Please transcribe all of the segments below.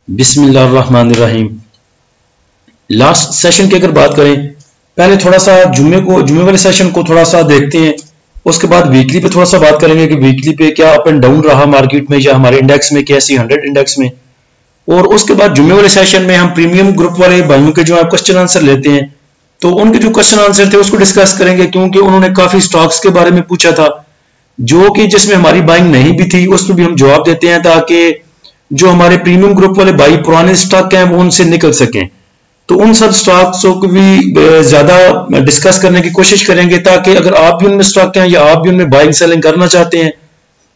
बिस्मिल्लाहिर्रहमानिर्रहीम। Last session की अगर बात करें, पहले थोड़ा सा जुम्मे वाले सेशन को थोड़ा सा देखते हैं। उसके बाद वीकली पे थोड़ा सा बात करेंगे कि वीकली पे क्या अप एंड डाउन रहा मार्केट में या हमारे इंडेक्स में, कैसी 100 इंडेक्स में। और उसके बाद जुम्मे वाले सेशन में हम प्रीमियम ग्रुप वाले भाइयों के जो क्वेश्चन आंसर लेते हैं, तो उनके जो क्वेश्चन आंसर थे उसको डिस्कस करेंगे, क्योंकि उन्होंने काफी स्टॉक्स के बारे में पूछा था जो कि जिसमें हमारी बाइंग नहीं भी थी, उसमें भी हम जवाब देते हैं ताकि जो हमारे प्रीमियम ग्रुप वाले भाई पुराने स्टॉक हैं वो उनसे निकल सकें। तो उन सब स्टॉक्स को भी ज्यादा डिस्कस करने की कोशिश करेंगे, ताकि अगर आप भी उनमें स्टॉक हैं या आप भी उनमें बाइंग सेलिंग करना चाहते हैं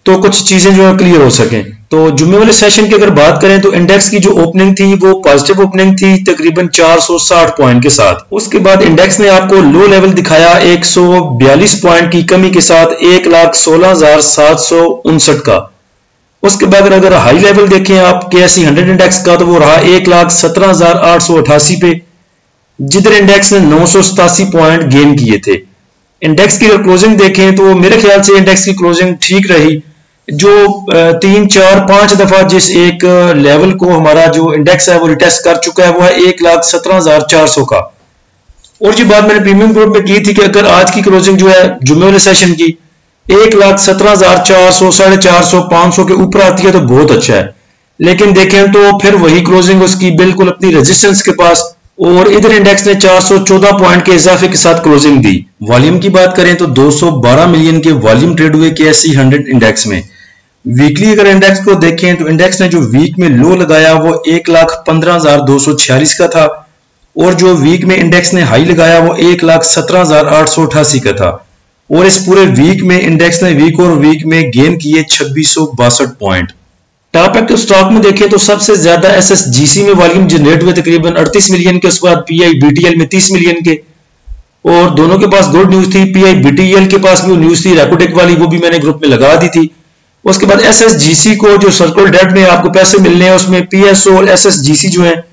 तो कुछ चीजें जो है क्लियर हो सकें। तो जुम्मे वाले सेशन की अगर बात करें तो इंडेक्स की जो ओपनिंग थी वो पॉजिटिव ओपनिंग थी तकरीबन 460 पॉइंट के साथ। उसके बाद इंडेक्स ने आपको लो लेवल दिखाया 142 पॉइंट की कमी के साथ 1,16,759 का। उसके बाद अगर हाई लेवल देखें आप KSE 100 इंडेक्स का, तो वो रहा 1,17,888 पे, जिधर इंडेक्स ने 987 पॉइंट गेन किए थे। इंडेक्स की क्लोजिंग देखें तो मेरे ख्याल से इंडेक्स की क्लोजिंग ठीक रही। जो 3, 4, 5 दफा जिस एक लेवल को हमारा जो इंडेक्स है वो रिटेस्ट कर चुका है, वो है 1,17,400 का। और ये बात मैंने प्रीमियम ग्रुप में की थी कि अगर आज की क्लोजिंग जो है जुम्मे वाले सेशन की 1,17,400, 450, 500 के ऊपर आती है तो बहुत अच्छा है। लेकिन देखें तो फिर वही क्लोजिंग उसकी बिल्कुल अपनी रेजिस्टेंस के पास, और इधर इंडेक्स ने 414 पॉइंट के इजाफे के साथ क्लोजिंग दी। वॉल्यूम की बात करें तो 212 मिलियन के वॉल्यूम ट्रेड हुए KSE 100 इंडेक्स में। वीकली अगर इंडेक्स को देखें तो इंडेक्स ने जो वीक में लो लगाया वो 1,15,246 का था, और जो वीक में इंडेक्स ने हाई लगाया वो 1,17,888 का था। और इस पूरे वीक में इंडेक्स ने वीक और वीक में गेन किए 2662 पॉइंट। टॉप एक्टिव स्टॉक में देखें तो सबसे ज्यादा SSGC में वॉल्यूम जनरेट हुए तकरीबन 38 मिलियन के, उसके बाद PIBTL में 30 मिलियन के। और दोनों के पास गुड न्यूज थी। PIBTL के पास भी न्यूज थी रेपोटेक वाली, वो भी मैंने ग्रुप में लगा दी थी। उसके बाद SSGC को जो सर्कुलर डेट में आपको पैसे मिलने हैं उसमें PSO और SSGC जो है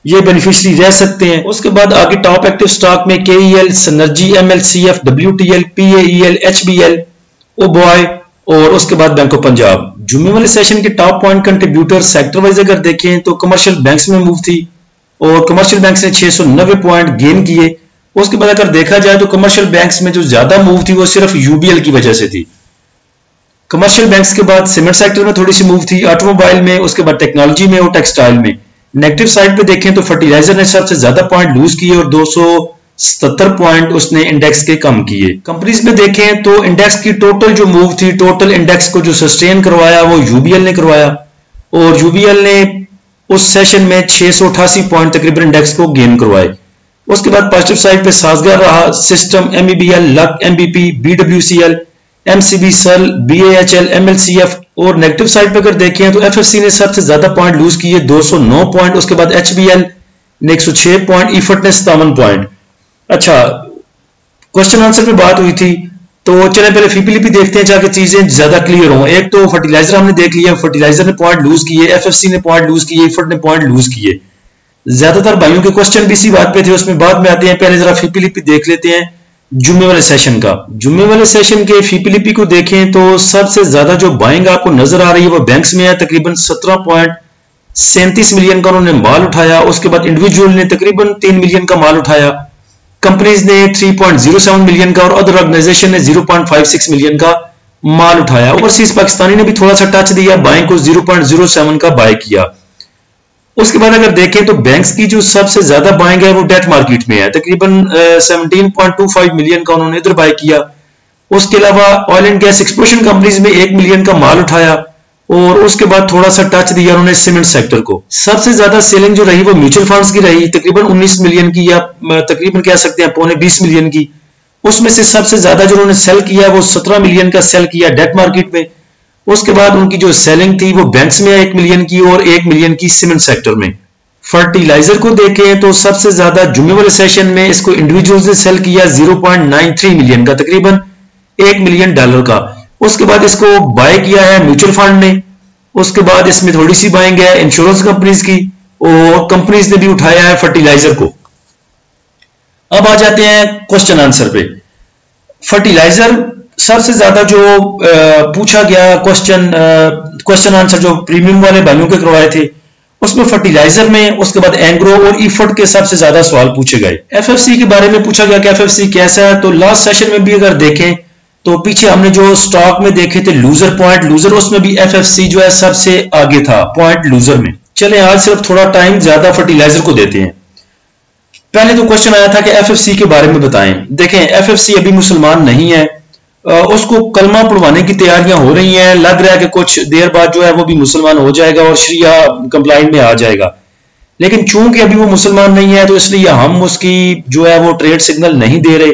ये बेनिफिशियरी रह सकते हैं। उसके बाद आगे टॉप एक्टिव स्टॉक में KEL, Synergy, MLCF, WTL, PAEL, HBL, OBOY और उसके बाद बैंक ऑफ पंजाब। जुम्मे वाले सेशन के top point contributor sector wise अगर देखें तो कमर्शियल बैंक्स में मूव थी, और कमर्शियल बैंक्स ने 690 पॉइंट गेन किए। उसके बाद अगर देखा जाए तो कमर्शियल बैंक्स में जो ज्यादा मूव थी वो सिर्फ UBL की वजह से थी। कमर्शियल बैंक्स के बाद सीमेंट सेक्टर में थोड़ी सी मूव थी, ऑटोमोबाइल में, उसके बाद टेक्नोलॉजी में और टेक्सटाइल में। नेगेटिव साइड पे देखें तो फर्टिलाइजर ने सबसे ज्यादा पॉइंट लूज किए और 277 पॉइंट उसने इंडेक्स के कम किए। कंपनीज में देखें तो इंडेक्स की टोटल जो मूव थी, टोटल इंडेक्स को जो सस्टेन करवाया वो UBL ने करवाया, और UBL ने उस सेशन में 688 पॉइंट तकरीबन इंडेक्स को गेन करवाए। उसके बाद पॉजिटिव साइड पे साजगार रहा system, MEBL, luck, MBP, BWCL, MCB, SEL, BAHL, MLCF। और नेगेटिव साइड पे अगर देखें तो FFC ने सबसे ज्यादा पॉइंट लूज किए 209 पॉइंट, उसके बाद HBL ने 106 पॉइंट, इफट ने 57 पॉइंट। अच्छा, क्वेश्चन आंसर पे बात हुई थी, तो चले पहले फीपीलीपी देखते हैं ताकि चीजें ज्यादा क्लियर हों। एक तो फर्टिलाइजर हमने देख लिया, फर्टिलाइजर ने पॉइंट लूज किए, FFC ने पॉइंट लूज किए, इफट ने पॉइंट लूज किए। ज्यादातर भाइयों के क्वेश्चन भी इसी बात पे थे, उसमें बाद में आते हैं। पहले जरा फीपीलीपी देख लेते हैं जुम्मे वाले सेशन का। जुम्मे वाले सेशन के फीपीलीपी को देखें तो सबसे ज्यादा जो बाइंग आपको नजर आ रही है वो बैंक्स में है, तकरीबन 17.37 मिलियन का उन्होंने माल उठाया। उसके बाद इंडिविजुअल ने तकरीबन 3 मिलियन का माल उठाया, कंपनीज ने 3.07 मिलियन का, और अदर ऑर्गेनाइजेशन ने 0.56 मिलियन का माल उठाया। ओवरसीज पाकिस्तानी ने भी थोड़ा सा टच दिया, बाइंग को 0.07 का बाय किया। उसके बाद अगर देखें तो बैंक्स की जो सबसे ज्यादा बाइंग है वो डेट मार्केट में है, तकरीबन 17.25 मिलियन का उन्होंने इधर बाय किया। उसके अलावा oil and gas exploration companies में 1 मिलियन का माल उठाया, और उसके बाद थोड़ा सा टच दिया उन्होंने सीमेंट सेक्टर को। सबसे ज्यादा सेलिंग जो रही वो म्यूचुअल फंड्स की रही, तकरीबन 19 मिलियन की, या तकरीबन कह सकते हैं पौने 20 मिलियन की। उसमें से सबसे ज्यादा जो उन्होंने सेल किया वो 17 मिलियन का सेल किया डेट मार्केट में। उसके बाद उनकी जो सेलिंग थी वो बैंक्स में 1 मिलियन की और 1 मिलियन की सीमेंट सेक्टर में। फर्टिलाइजर को देखें तो सबसे ज्यादा जुम्मे वाले सेशन में इसको इंडिविजुअल्स ने सेल किया 0.93 मिलियन का, तकरीबन $1 मिलियन का। उसके बाद इसको बाय किया है म्यूचुअल फंड ने। उसके बाद इसमें थोड़ी सी बाइंग है इंश्योरेंस कंपनीज की, और कंपनीज ने भी उठाया है फर्टिलाइजर को। अब आ जाते हैं क्वेश्चन आंसर पे। फर्टिलाइजर सबसे ज्यादा जो पूछा गया क्वेश्चन आंसर जो प्रीमियम वाले भाइयों के करवाए थे, उसमें फर्टिलाइजर में, उसके बाद एंग्रो और ईफर्ट के सबसे ज्यादा सवाल पूछे गए। एफएफसी के बारे में पूछा गया कि एफएफसी कैसा है। तो लास्ट सेशन में भी अगर देखें तो पीछे हमने जो स्टॉक में देखे थे लूजर पॉइंट लूजर, उसमें भी एफएफसी जो है सबसे आगे था पॉइंट लूजर में। चले आज सिर्फ थोड़ा टाइम ज्यादा फर्टिलाइजर को देते हैं। पहले तो क्वेश्चन आया था कि एफएफसी के बारे में बताएं। देखें एफएफसी अभी मुसलमान नहीं है, उसको कलमा पढ़वाने की तैयारियां हो रही हैं। लग रहा है कि कुछ देर बाद जो है वो भी मुसलमान हो जाएगा और शरिया कंप्लाइंट में आ जाएगा। लेकिन चूंकि अभी वो मुसलमान नहीं है तो इसलिए हम उसकी जो है वो ट्रेड सिग्नल नहीं दे रहे।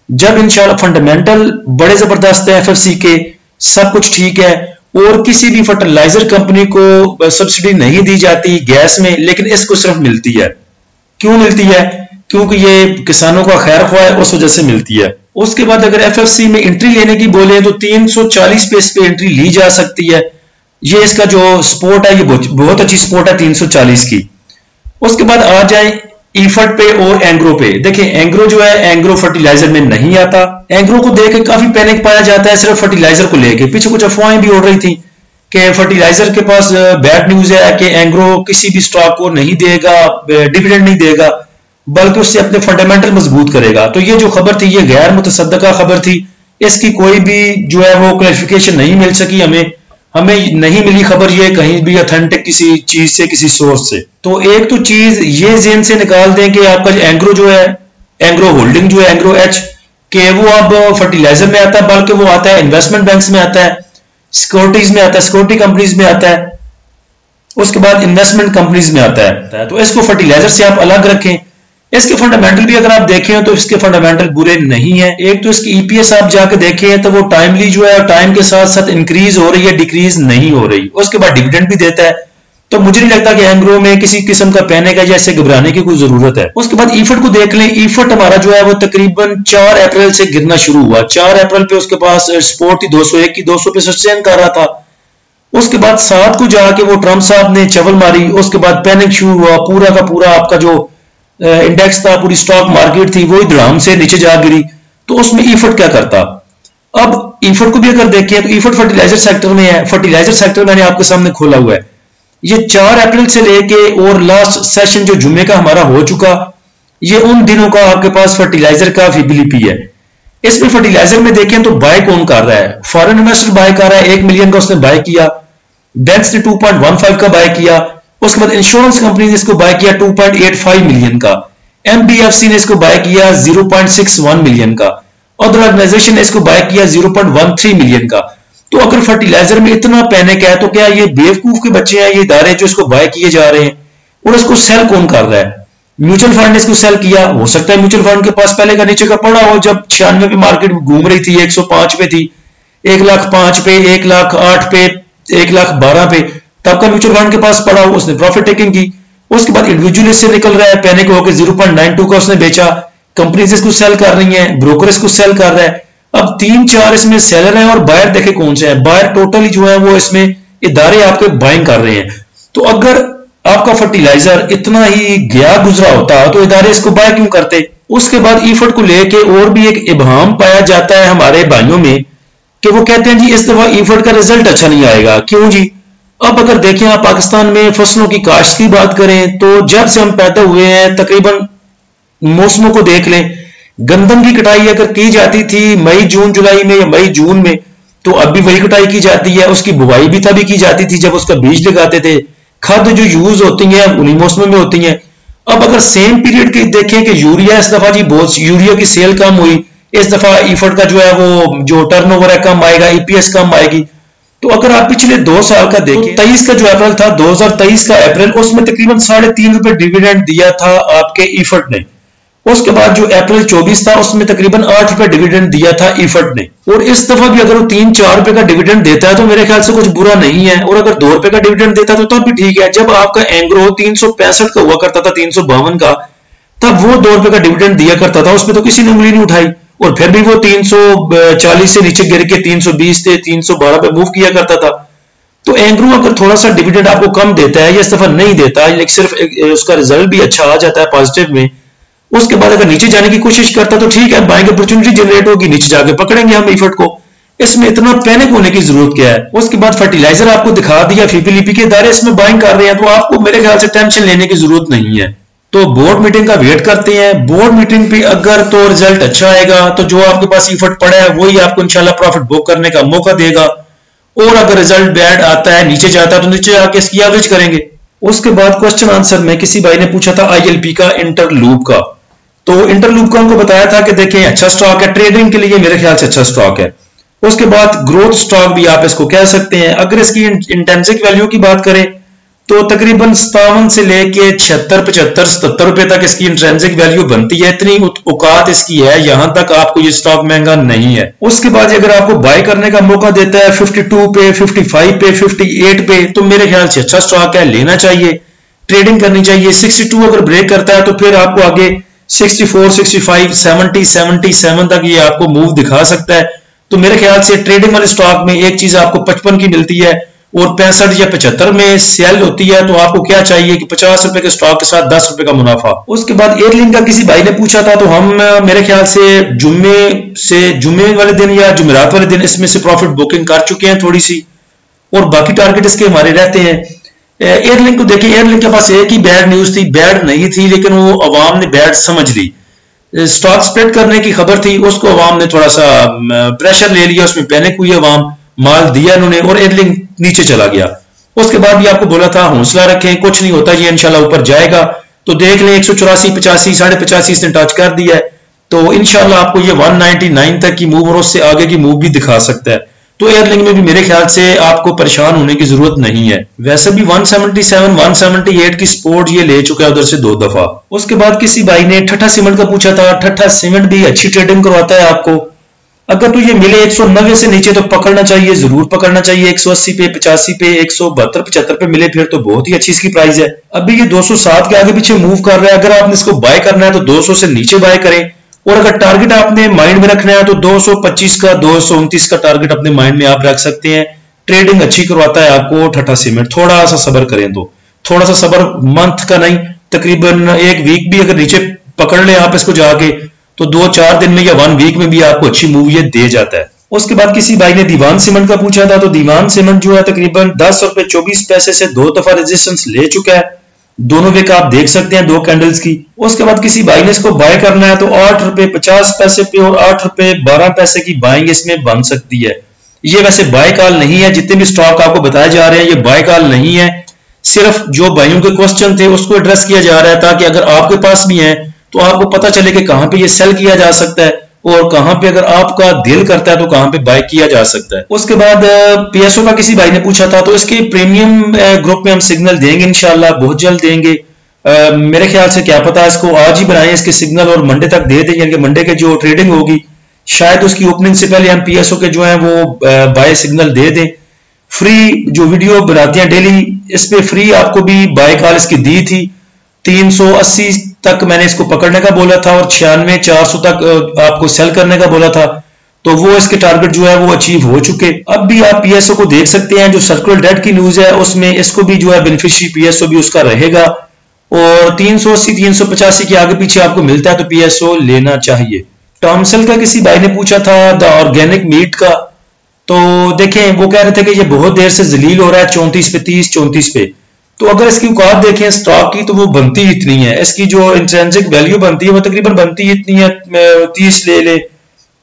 जब इंशाल्लाह फंडामेंटल बड़े जबरदस्त है एफएफसी के, सब कुछ ठीक है और किसी भी फर्टिलाइजर कंपनी को सब्सिडी नहीं दी जाती गैस में, लेकिन इसको सिर्फ मिलती है। क्यों मिलती है? क्योंकि ये किसानों का खैर ख्वाह है, उस वजह से मिलती है। उसके बाद अगर एफएफसी में एंट्री लेने की बोले तो 340 पे इस पे एंट्री ली जा सकती है। ये इसका जो सपोर्ट है ये बहुत अच्छी सपोर्ट है 340 की। उसके बाद आ जाए ईफर्ट पे और एंग्रो पे। देखिए एंग्रो जो है एंग्रो फर्टिलाइजर में नहीं आता। एंग्रो को देख के काफी पैनिक पाया जाता है सिर्फ फर्टिलाइजर को लेके। पीछे कुछ अफवाहें भी उड़ रही थी कि फर्टिलाइजर के पास बैड न्यूज है कि एंग्रो किसी भी स्टॉक को नहीं देगा, डिविडेंड नहीं देगा, बल्कि उससे अपने फंडामेंटल मजबूत करेगा। तो ये जो खबर थी ये गैर मुतसद्दका खबर थी। इसकी कोई भी जो है वो क्लैरिफिकेशन नहीं मिल सकी हमें नहीं मिली खबर ये कहीं भी ऑथेंटिक किसी चीज से, किसी सोर्स से। तो एक तो चीज ये जेन से निकाल दें कि आपका एंग्रो जो है एंग्रो होल्डिंग जो है एंग्रो एच के वो अब फर्टिलाइजर में आता है, बल्कि वो आता है इन्वेस्टमेंट बैंक्स में आता है, सिक्योरिटीज में आता है, सिक्योरिटी कंपनीज में आता है, उसके बाद इन्वेस्टमेंट कंपनीज में आता है। तो इसको फर्टिलाइजर से आप अलग रखें। इसके फंडामेंटल भी अगर आप देखें तो इसके फंडामेंटल बुरे नहीं है। एक तो इसकी ईपीएस आप जाके देखें तो वो टाइमली जो है टाइम के साथ साथ इंक्रीज हो रही है, डिक्रीज नहीं हो रही। उसके बाद डिविडेंड भी देता है। तो मुझे नहीं लगता कि एंग्रो में किसी किस्म का पैनिक है जैसे घबराने की कोई जरूरत है। उसके बाद ईफर्ट को देख लें। ईफर्ट हमारा जो है वो तकरीबन 4 अप्रैल से गिरना शुरू हुआ। 4 अप्रैल पे उसके पास सपोर्ट थी 201 की, 200 पे सस्टेन कर रहा था। उसके बाद 7 को जाके वो ट्रम्प साहब ने चवल मारी। उसके बाद पैनिक शुरू हुआ, पूरा का पूरा आपका जो इंडेक्स था, पूरी स्टॉक मार्केट थी, वो धड़ाम से नीचे जा गिरी। तो उसमें ईफर्ट क्या करता? अब ईफर्ट को भी अगर देखें तो ईफर्ट फर्टिलाइजर सेक्टर में है। फर्टिलाइजर सेक्टर मैंने आपके सामने खोला हुआ है। ये 4 अप्रैल से लेके और लास्ट सेशन जो जुम्मे का हमारा हो चुका, ये उन दिनों का आपके पास फर्टिलाइजर का फीबिलिटी है। इसमें फर्टिलाइजर में देखें तो बाय कौन कर रहा है? फॉरेन इन्वेस्टर बाय कर रहा है, 1 मिलियन का उसने बाय किया। बैंक्स ने 2.15 का बाय किया। उसके बाद इंश्योरेंस कंपनी ने इसको बाय किया 2.85 मिलियन का। एमबीएफसी ने इसको बाय किया 0.61 मिलियन का। अदर ऑर्गेनाइजेशन ने इसको बाय किया 0.13 मिलियन का। तो अगर फर्टिलाइजर में इतना पैनिक है तो क्या ये बेवकूफ के बच्चे हैं ये इदारे जो इसको बाय किए जा रहे हैं? और इसको सेल कौन कर रहा है? म्यूचुअल फंड ने इसको सेल किया। हो सकता है म्यूचुअल फंड के पास पहले का नीचे का पड़ा हो, जब 96 पे मार्केट घूम रही थी, 105 पे थी, 1,05,000 पे, 1,08,000 पे, 1,12,000 पे, तब का म्यूचुअल फंड के पास पड़ा हो, उसने प्रॉफिट टेकिंग की। उसके बाद इंडिविजुअल से निकल रहा है, पैनिक होकर 0.92 का उसने बेचा। कंपनीज इसको सेल कर रही हैं, ब्रोकर इसको सेल कर रहा है। अब 3-4 इसमें सेलर हैं और बायर देखे कौन से हैं? बायर टोटली जो है वो इसमें इदारे आपके बाइंग कर रहे हैं। तो अगर आपका फर्टिलाइजर इतना ही गया गुजरा होता तो इदारे इसको बाय क्यों करते? उसके बाद ईफर्ट को लेके और भी एक इबहाम पाया जाता है हमारे भाइयों में कि वो कहते हैं जी इस दफा ईफर्ट का रिजल्ट अच्छा नहीं आएगा। क्यों जी? अब अगर देखें आप पाकिस्तान में फसलों की काश्त की बात करें तो जब से हम पैदा हुए हैं तकरीबन मौसमों को देख लें, गंदम की कटाई अगर की जाती थी मई जून जुलाई में या मई जून में, तो अब भी वही कटाई की जाती है। उसकी बुवाई भी तभी की जाती थी जब उसका बीज लगाते थे। खाद जो यूज होती हैं उन्हीं मौसमों में होती हैं। अब अगर सेम पीरियड की देखें कि यूरिया इस दफा जी बहुत यूरिया की सेल कम हुई, इस दफा ईफर्ट का जो है वो जो टर्नओवर है कम आएगा, ईपीएस कम आएगी। तो अगर आप पिछले 2 साल का देखें, 23 का जो अप्रैल था 2023 का अप्रैल, उसमें तकरीबन 3.5 रुपए डिविडेंड दिया था आपके ईफर्ट ने। उसके बाद जो अप्रैल 24 था उसमें तकरीबन 8 रुपए डिविडेंड दिया था ईफर्ट ने। और इस दफा भी अगर वो 3-4 रुपए का डिविडेंड देता है तो मेरे ख्याल से कुछ बुरा नहीं है। और अगर 2 रुपए का डिविडेंड देता तो तब भी ठीक है। जब आपका एंग्रो 365 का हुआ करता था, 352 का, तब वो 2 रुपए का डिविडेंड दिया करता था, उसमें तो किसी ने उंगली नहीं उठाई। और फिर भी वो 340 से नीचे गिर के 320 से 312 पे मूव किया करता था। तो एंग्रो अगर थोड़ा सा डिविडेंड आपको कम देता है, ये इस दफा नहीं देता, लेकिन सिर्फ उसका रिजल्ट भी अच्छा आ जाता है पॉजिटिव में, उसके बाद अगर नीचे जाने की कोशिश करता तो ठीक है, बाइंग अपॉर्चुनिटी जनरेट होगी, नीचे जाके पकड़ेंगे हम ईफर्ट को। इसमें इतना पैनिक होने की जरूरत क्या है। उसके बाद फर्टिलाइजर आपको दिखा दिया, फीपीलीपी के दायरे इसमें बाइंग कर रहे हैं, तो आपको मेरे ख्याल से टेंशन लेने की जरूरत नहीं है। तो बोर्ड मीटिंग का वेट करते हैं। बोर्ड मीटिंग पे अगर तो रिजल्ट अच्छा आएगा तो जो आपके पास इफर्ट पड़ा है वही आपको इंशाल्लाह प्रॉफिट बुक करने का मौका देगा, और अगर रिजल्ट बैड आता है, नीचे जाता है, तो नीचे आके इसकी एवरेज करेंगे। उसके बाद क्वेश्चन आंसर में किसी भाई ने पूछा था आईएलपी का, इंटरलूप का। तो इंटरलूप का उनको बताया था कि देखें अच्छा स्टॉक है, ट्रेडिंग के लिए मेरे ख्याल से अच्छा स्टॉक है। उसके बाद ग्रोथ स्टॉक भी आप इसको कह सकते हैं। अगर इसकी इंटेंसिक वैल्यू की बात करें तो तकरीबन 57 से लेके 76, 75, 77 रुपए तक इसकी इंट्रेंसिक वैल्यू बनती है। इतनी औकात इसकी है, यहां तक आपको ये स्टॉक महंगा नहीं है। उसके बाद अगर आपको बाय करने का मौका देता है 52 पे, 55 पे, 58 पे, तो मेरे ख्याल से अच्छा स्टॉक है, लेना चाहिए, ट्रेडिंग करनी चाहिए। 62 अगर ब्रेक करता है तो फिर आपको आगे 64, 65, 70, 77 तक ये आपको मूव दिखा सकता है। तो मेरे ख्याल से ट्रेडिंग वाले स्टॉक में एक चीज आपको 55 की मिलती है और 65 या 75 में सेल होती है, तो आपको क्या चाहिए कि 50 रुपए के स्टॉक के साथ 10 रुपए का मुनाफा। उसके बाद एयरलिंक का किसी भाई ने पूछा था, तो हम मेरे ख्याल से जुम्मे वाले दिन या जुमेरात वाले दिन इसमें से प्रॉफिट बुकिंग कर चुके हैं थोड़ी सी, और बाकी टारगेट इसके हमारे रहते हैं। एयरलिंक को देखिए, एयरलिंक के पास एक ही बैड न्यूज थी, बैड नहीं थी लेकिन वो अवाम ने बैड समझ ली। स्टॉक स्प्रेड करने की खबर थी, उसको अवाम ने थोड़ा सा प्रेशर ले लिया, उसमें पैनिक हुई अवाम, माल दिया इन्होंने और एयरलिंक नीचे चला गया। उसके बाद भी आपको बोला था हौसला रखें, कुछ नहीं होता, ये इंशाल्लाह ऊपर जाएगा। तो देख लें 184, 85, 85.5 इसने टच कर दिया है, तो इंशाल्लाह आपको ये 199 तक की मूव और उससे आगे की मूव भी दिखा सकता है। तो एयरलिंक में भी मेरे ख्याल से आपको परेशान होने की जरूरत नहीं है। वैसे भी 177, 178 की सपोर्ट ये ले चुका है उधर से 2 दफा। उसके बाद किसी भाई ने ठट्ठा सीमेंट का पूछा था। ठट्ठा सीमेंट भी अच्छी ट्रेडिंग करवाता है आपको। अगर तो ये मिले 190 से नीचे तो पकड़ना चाहिए, जरूर पकड़ना चाहिए। 180 पे, 85 पे, 172, 75 पे मिले फिर तो बहुत ही अच्छी इसकी प्राइस है। अभी ये 207 के आगे पीछे मूव कर रहा है। अगर आपने इसको बाय करना है तो 200 से नीचे बाय करें, और अगर टारगेट आपने माइंड में रखना है तो 225 का, 229 का टारगेट अपने माइंड में आप रख सकते हैं। ट्रेडिंग अच्छी करवाता है आपको ठट्ठा सीमेंट। थोड़ा सा सब्र करें, तो थोड़ा सा सब्र, मंथ का नहीं, तकरीबन एक वीक भी अगर नीचे पकड़ ले आप इसको जाके, तो 2-4 दिन में या 1 वीक में भी आपको अच्छी मूव ये दे जाता है। उसके बाद किसी भाई ने दीवान सीमेंट का पूछा था। तो दीवान सीमेंट जो है तकरीबन 10 रुपए 24 पैसे से 2 दफा रेजिस्टेंस ले चुका है। दोनों वे का आप देख सकते हैं 2 कैंडल्स की। उसके बाद किसी भाई ने इसको बाय करना है तो 8 रुपए 50 पैसे पे और 8 रुपए 12 पैसे की बाइंग इसमें बन सकती है। ये वैसे बाय कॉल नहीं है, जितने भी स्टॉक आपको बताए जा रहे हैं ये बाय कॉल नहीं है, सिर्फ जो भाइयों के क्वेश्चन थे उसको एड्रेस किया जा रहा है, ताकि अगर आपके पास भी है तो आपको पता चले कि कहां पे ये सेल किया जा सकता है और कहां पे अगर आपका दिल करता है तो कहां पे बाय किया जा सकता है। उसके बाद पीएसओ का किसी भाई ने पूछा था। तो इसके प्रीमियम ग्रुप में हम सिग्नल देंगे इंशाल्लाह, बहुत जल्द देंगे। मेरे ख्याल से क्या पता इसको आज ही बनाएं इसके सिग्नल और मंडे तक दे दें, यानी कि मंडे के जो ट्रेडिंग होगी शायद उसकी ओपनिंग से पहले हम पीएसओ के जो है वो बाय सिग्नल दे दें। फ्री जो वीडियो बनाते हैं डेली, इस पे फ्री आपको भी बाय कॉल इसकी दी थी। 380 तक मैंने इसको पकड़ने का बोला था और 96, 400 तक आपको सेल करने का बोला था, तो वो इसके टारगेट जो है वो अचीव हो चुके। अब भी आप पीएसओ को देख सकते हैं, जो सर्कुलर डेट की न्यूज है उसमें इसको भी जो है बेनिफिशियरी पीएसओ भी उसका रहेगा, और 380, 385 के आगे पीछे आपको मिलता है तो पीएसओ लेना चाहिए। टॉमसेल का किसी भाई ने पूछा था द ऑर्गेनिक मीट का। तो देखें वो कह रहे थे कि ये बहुत देर से जलील हो रहा है 34 पे, 30, 34 पे। तो अगर इसकी औकात देखें स्टॉक की तो वो बनती इतनी है, इसकी जो इंट्रिंसिक वैल्यू बनती है वो तकरीबन बनती इतनी है, 30 ले ले,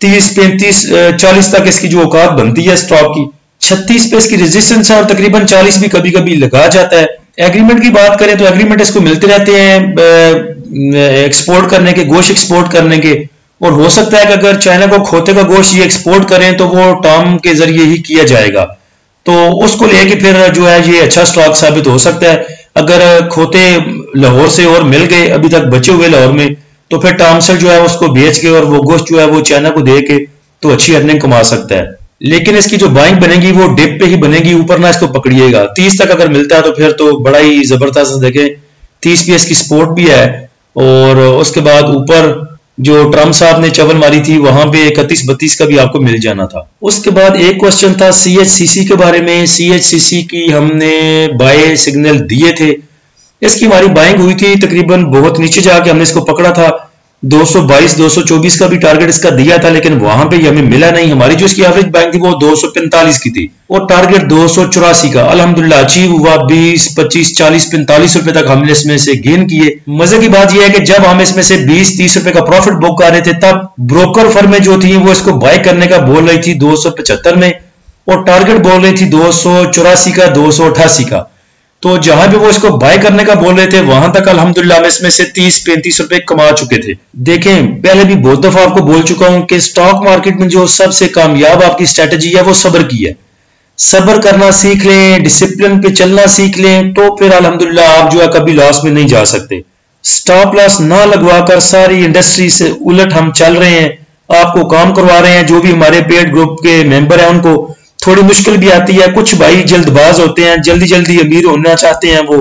30, 35, 40 तक इसकी जो औकात बनती है स्टॉक की। 36 पे इसकी रेजिस्टेंस है और तकरीबन 40 भी कभी कभी लगा जाता है। एग्रीमेंट की बात करें तो एग्रीमेंट इसको मिलते रहते हैं एक्सपोर्ट करने के, गोश्त एक्सपोर्ट करने के, और हो सकता है कि अगर चाइना को खोते का गोश्त ये एक्सपोर्ट करें तो वो टॉम के जरिए ही किया जाएगा, तो उसको लेके फिर जो है ये अच्छा स्टॉक साबित हो सकता है। अगर खोते लाहौर से और मिल गए अभी तक बचे हुए लाहौर में, तो फिर टॉमसेल जो है उसको बेच के और वो गोश्त जो है वो चाइना को दे के तो अच्छी अर्निंग कमा सकता है। लेकिन इसकी जो बाइंग बनेगी वो डिप पे ही बनेगी, ऊपर ना इसको पकड़िएगा। 30 तक अगर मिलता है तो फिर तो बड़ा ही जबरदस्त, देखें 30 पे इसकी सपोर्ट भी है, और उसके बाद ऊपर जो ट्रम्प साहब ने चवल मारी थी वहां पे 31-32 का भी आपको मिल जाना था। उसके बाद एक क्वेश्चन था सीएचसीसी के बारे में। सीएचसीसी की हमने बाय सिग्नल दिए थे, इसकी हमारी बाइंग हुई थी तकरीबन बहुत नीचे जाके हमने इसको पकड़ा था, 222 224 का भी टारगेट इसका दिया था, लेकिन वहां पे हमें मिला नहीं। हमारी जो इसकी एवरेज बाइंग थी वो 245 की थी और टारगेट 284 का अल्हम्दुलिल्लाह अचीव हुआ। 20 25 40 45 रुपए तक हमने इसमें से गेन किए। मजे की बात यह है कि जब हम इसमें से 20 30 रुपए का प्रॉफिट बुक कर रहे थे, तब ब्रोकर फर्में जो थी वो इसको बाय करने का बोल रही थी 275 में और टारगेट बोल रही थी 284 का 288 का। तो जहां भी वो इसको बाय करने का बोल रहे थे वहां तक अल्हम्दुलिल्लाह हम इसमें से 30-35 रुपए कमा चुके थे। देखें, पहले भी बहुत दफा आपको बोल चुका हूं कि स्टॉक मार्केट में जो सबसे कामयाब आपकी स्ट्रेटजी है वो सब्र की है। सब्र करना सीख लें, डिसिप्लिन पे चलना सीख लें, तो फिर अल्हम्दुलिल्लाह आप जो है कभी लॉस में नहीं जा सकते। स्टॉप लॉस ना लगवाकर सारी इंडस्ट्री से उलट हम चल रहे हैं, आपको काम करवा रहे हैं। जो भी हमारे पेड ग्रुप के मेंबर हैं उनको थोड़ी मुश्किल भी आती है। कुछ भाई जल्दबाज होते हैं, जल्दी जल्दी अमीर होना चाहते हैं। वो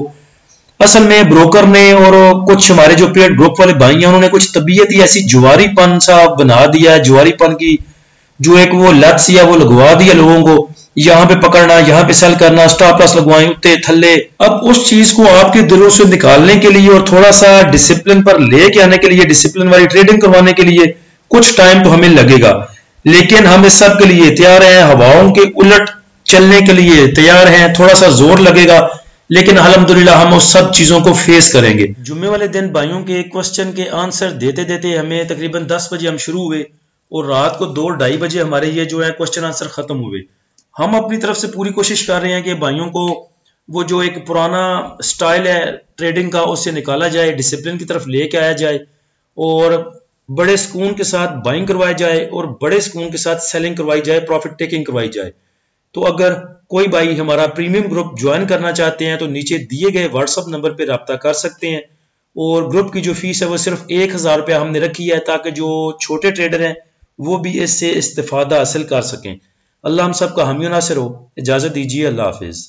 असल में ब्रोकर ने और कुछ हमारे जो पेड ग्रुप वाले भाई हैं उन्होंने कुछ तबीयत ही ऐसी जुआरीपन सा बना दिया है। जुआरीपन की जो एक वो लत सी है वो लगवा दिया लोगों को। यहाँ पे पकड़ना, यहाँ पे सेल करना, स्टॉप लॉस लगवाएं उत्ते थल्ले। अब उस चीज को आपके दिलों से निकालने के लिए और थोड़ा सा डिसिप्लिन पर लेके आने के लिए, डिसिप्लिन वाली ट्रेडिंग करवाने के लिए कुछ टाइम तो हमें लगेगा, लेकिन हम इस सब के लिए तैयार हैं। हवाओं के उलट चलने के लिए तैयार हैं। थोड़ा सा जोर लगेगा, लेकिन अल्हम्दुलिल्लाह हम उस सब चीजों को फेस करेंगे। जुम्मे वाले दिन भाइयों के क्वेश्चन के आंसर देते देते हमें तकरीबन 10 बजे हम शुरू हुए और रात को 2-2:30 बजे हमारे ये जो है क्वेश्चन आंसर खत्म हुए। हम अपनी तरफ से पूरी कोशिश कर रहे हैं कि भाइयों को वो जो एक पुराना स्टाइल है ट्रेडिंग का उससे निकाला जाए, डिसिप्लिन की तरफ लेके आया जाए और बड़े सुकून के साथ बाइंग करवाई जाए और बड़े सुकून के साथ सेलिंग करवाई जाए, प्रॉफिट टेकिंग करवाई जाए। तो अगर कोई भाई हमारा प्रीमियम ग्रुप ज्वाइन करना चाहते हैं तो नीचे दिए गए व्हाट्सएप नंबर पर रब्ता कर सकते हैं। और ग्रुप की जो फीस है वो सिर्फ 1000 रुपया हमने रखी है, ताकि जो छोटे ट्रेडर हैं वो भी इससे इस्तेफादा हासिल कर सकें। अल्लाह हम सब का हामी नासिर हो। इजाजत दीजिए, अल्लाह हाफिज।